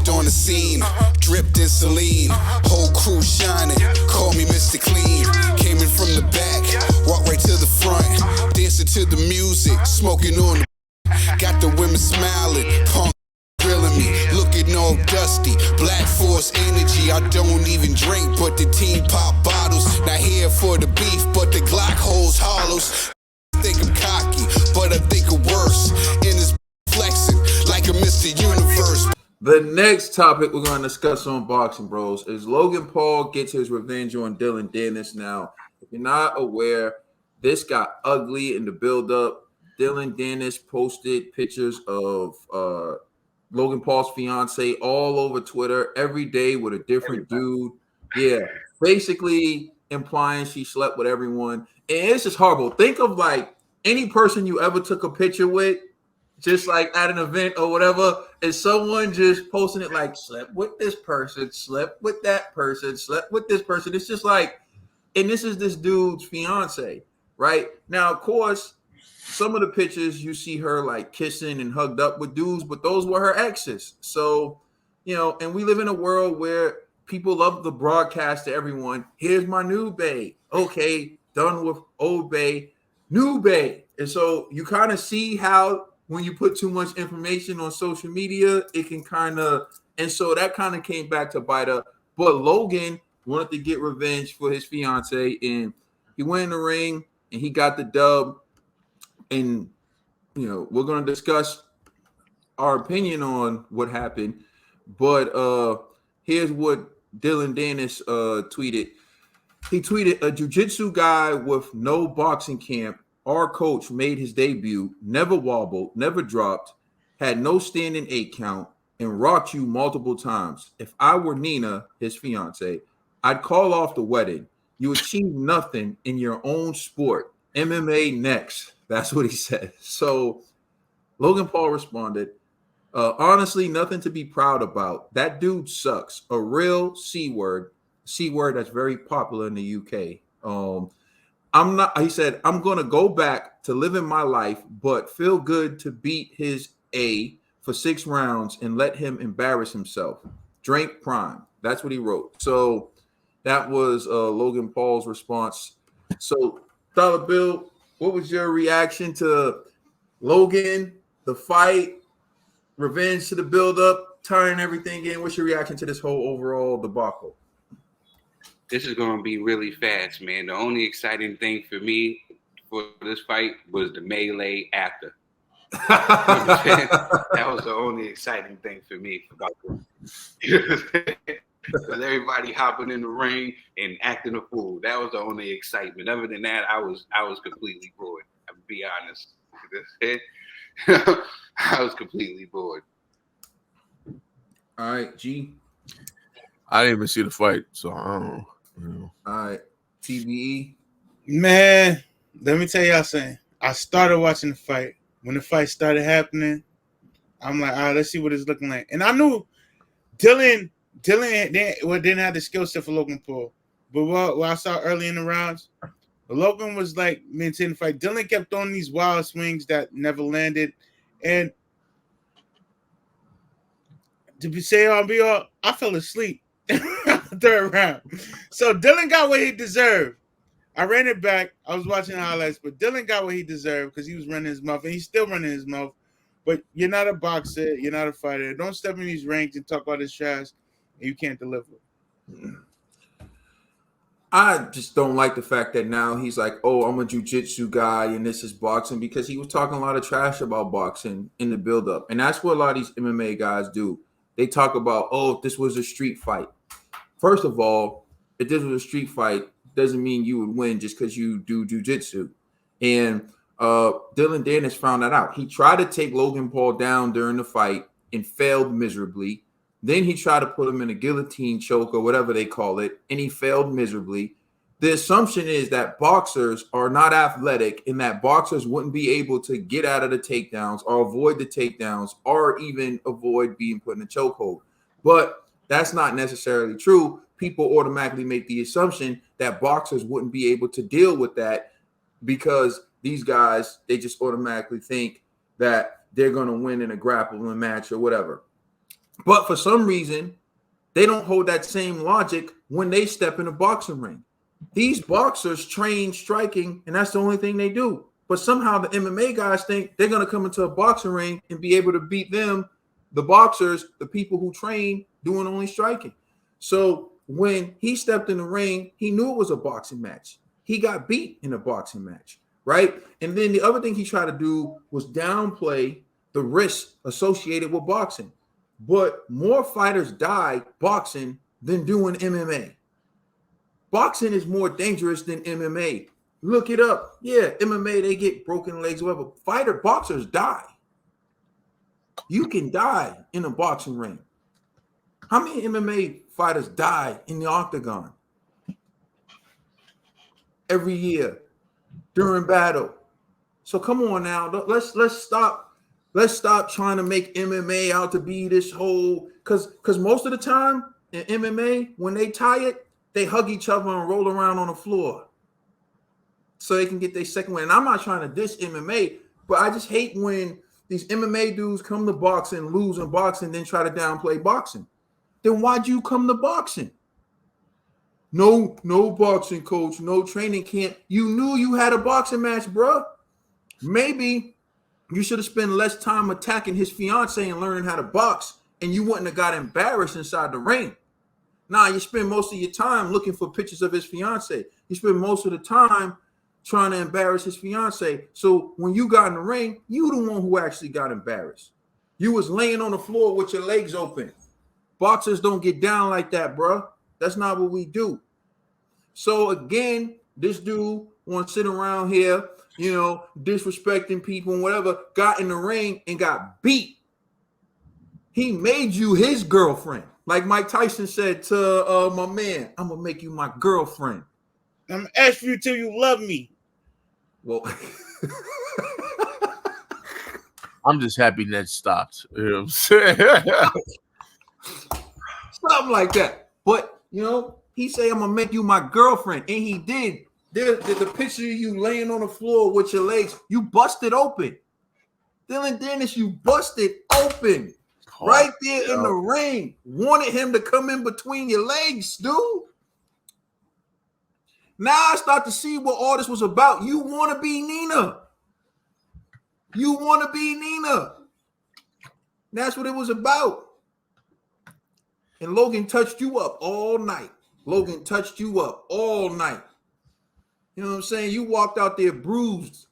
Stepped on the scene, dripped in Celine. Whole crew shining, call me Mr. Clean. Came in from the back, walked right to the front. Dancing to the music, smoking on the. Got the women smiling, punk grilling me, looking all dusty. Black Force energy, I don't even drink, but the team pop bottles. Not here for the beef, but the Glock holds hollows. Think I'm cocky, but I think I'm worse. In this flexing like a Mr. Universe. The next topic we're going to discuss on Boxing Bros is Logan Paul gets his revenge on Dillon Danis. Now, if you're not aware, this got ugly in the build-up. Dillon Danis posted pictures of Logan Paul's fiance all over Twitter every day with a different dude. Yeah, basically implying she slept with everyone. And it's just horrible. Think of like any person you ever took a picture with, just like at an event or whatever, and someone just posting it like, slept with this person, slept with that person, slept with this person. It's just like, and this is this dude's fiance, right? Now, of course, some of the pictures you see her like kissing and hugged up with dudes, but those were her exes. So, you know, and we live in a world where people love to broadcast to everyone, here's my new bae. Okay, done with old bae, new bae. And so you kind of see how when you put too much information on social media, it can kind of, and so that kind of came back to bite her. But Logan wanted to get revenge for his fiance, and he went in the ring and he got the dub. And, you know, we're going to discuss our opinion on what happened. But here's what Dillon Danis tweeted. He tweeted, a jiu-jitsu guy with no boxing camp. Our coach made his debut, never wobbled, never dropped, had no standing 8 count, and rocked you multiple times. If I were Nina, his fiance, I'd call off the wedding. You achieved nothing in your own sport. MMA next. That's what he said. So Logan Paul responded, honestly, nothing to be proud about. That dude sucks. A real C word that's very popular in the UK. He said, I'm going to go back to living my life, but feel good to beat his A for 6 rounds and let him embarrass himself. Drink prime. That's what he wrote. So that was Logan Paul's response. So Dollar Bill, what was your reaction to Logan, the fight, revenge to the build-up, tying everything in? What's your reaction to this whole overall debacle? This is going to be really fast, man. The only exciting thing for me for this fight was the melee after. That was the only exciting thing for me about this. Because everybody hopping in the ring and acting a fool. That was the only excitement. Other than that, I was completely bored. I'll be honest. I was completely bored. All right, G. I didn't even see the fight, so I don't know. All right, TBE. Man, let me tell y'all something. I started watching the fight. When the fight started happening, I'm like, all right, let's see what it's looking like. And I knew Dillon didn't have the skill set for Logan Paul. But what I saw early in the rounds, Logan was like maintaining the fight. Dillon kept throwing these wild swings that never landed. And to be say all be all, I fell asleep third round. So Dillon got what he deserved. I ran it back. I was watching highlights, but Dillon got what he deserved because he was running his mouth, and he's still running his mouth. But you're not a boxer. You're not a fighter. Don't step in these rings and talk all this trash, and you can't deliver. I just don't like the fact that now he's like, oh, I'm a jiu-jitsu guy and this is boxing, because he was talking a lot of trash about boxing in the build-up. And that's what a lot of these MMA guys do. They talk about, oh, if this was a street fight. First of all, if this was a street fight, doesn't mean you would win just because you do jiu-jitsu. And Dillon Danis found that out. He tried to take Logan Paul down during the fight and failed miserably. Then he tried to put him in a guillotine choke or whatever they call it, and he failed miserably. The assumption is that boxers are not athletic and that boxers wouldn't be able to get out of the takedowns or avoid the takedowns or even avoid being put in a chokehold. But that's not necessarily true. People automatically make the assumption that boxers wouldn't be able to deal with that because these guys, they just automatically think that they're going to win in a grappling match or whatever. But for some reason, they don't hold that same logic when they step in a boxing ring. These boxers train striking, and that's the only thing they do. But somehow the MMA guys think they're going to come into a boxing ring and be able to beat them, the boxers, the people who train doing only striking. So when he stepped in the ring, he knew it was a boxing match. He got beat in a boxing match, right? And then the other thing he tried to do was downplay the risks associated with boxing. But more fighters die boxing than doing MMA. Boxing is more dangerous than MMA. Look it up. Yeah, MMA, they get broken legs, whatever. Boxers die. You can die in a boxing ring. How many MMA fighters die in the octagon every year during battle? So come on now, let's stop trying to make MMA out to be this whole, because most of the time in MMA, when they tie it, they hug each other and roll around on the floor so they can get their second win. And I'm not trying to diss MMA, but I just hate when these MMA dudes come to boxing, lose in boxing, then try to downplay boxing. Then why'd you come to boxing? No boxing coach, no training camp. You knew you had a boxing match, bro. Maybe you should have spent less time attacking his fiance and learning how to box, and you wouldn't have got embarrassed inside the ring. Nah, you spend most of your time looking for pictures of his fiance. You spend most of the time trying to embarrass his fiance. So when you got in the ring, you the one who actually got embarrassed. You was laying on the floor with your legs open. Boxers don't get down like that, bro. That's not what we do. So again, this dude want to sit around here, disrespecting people and whatever, got in the ring and got beat. He made you his girlfriend. Like Mike Tyson said to my man, I'm going to make you my girlfriend. I'm going to ask you till you love me. Well, I'm just happy that stopped. You know what I'm saying? Something like that. But, he said, I'm going to make you my girlfriend. And he did. The picture of you laying on the floor with your legs, you busted open. Dillon Danis, you busted open. Right there in the ring. Wanted him to come in between your legs, dude. Now I start to see what all this was about. You want to be Nina. You want to be Nina. That's what it was about. And Logan touched you up all night. Logan touched you up all night. You know what I'm saying? You walked out there bruised.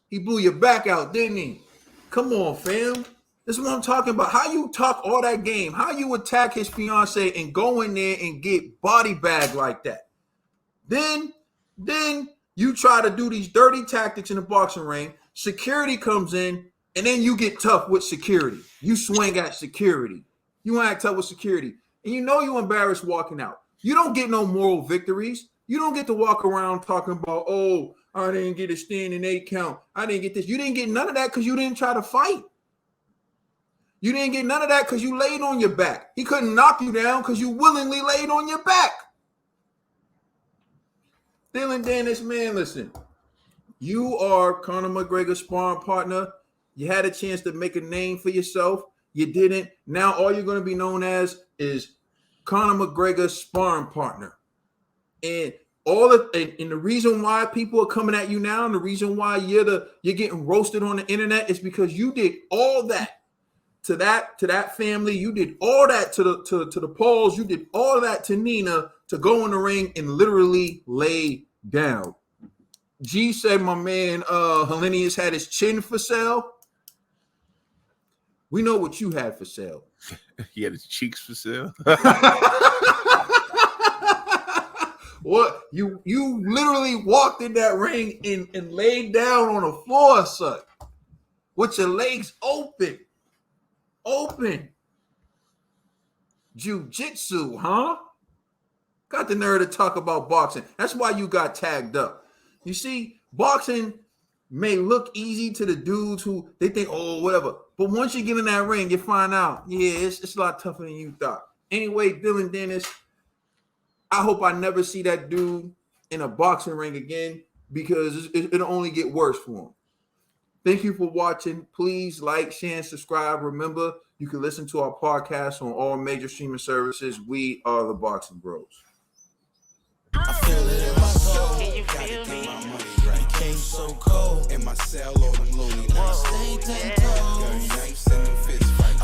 He blew your back out, didn't he? Come on, fam. This is what I'm talking about. How you talk all that game. How you attack his fiance and go in there and get body bagged like that. Then you try to do these dirty tactics in the boxing ring. Security comes in, and then you get tough with security. You swing at security. You act tough with security. And you embarrassed walking out. You don't get no moral victories. You don't get to walk around talking about, oh, I didn't get a standing 8 count. I didn't get this. You didn't get none of that because you didn't try to fight. You didn't get none of that because you laid on your back. He couldn't knock you down because you willingly laid on your back. Dillon Danis, man, listen. You are Conor McGregor's sparring partner. You had a chance to make a name for yourself. You didn't. Now all you're going to be known as is Conor McGregor's sparring partner. And the reason why people are coming at you now, and the reason why you're getting roasted on the internet is because you did all that to that family. You did all that to the Pauls. You did all that to Nina to go in the ring and literally lay down. G said my man Hellenius had his chin for sale. We know what you had for sale. He had his cheeks for sale. What? You literally walked in that ring and laid down on the floor, son, with your legs open. Jiu-jitsu, huh? Got the nerve to talk about boxing. That's why you got tagged up. You see, boxing may look easy to the dudes who they think, oh, whatever. But once you get in that ring, you find out, yeah, it's a lot tougher than you thought. Anyway, Dillon Danis, I hope I never see that dude in a boxing ring again because it'll only get worse for him. Thank you for watching. Please like, share, and subscribe. Remember, you can listen to our podcast on all major streaming services. We are the Boxing Bros. I feel it in my soul. Can you feel me? My money right. Came so cold in my cell.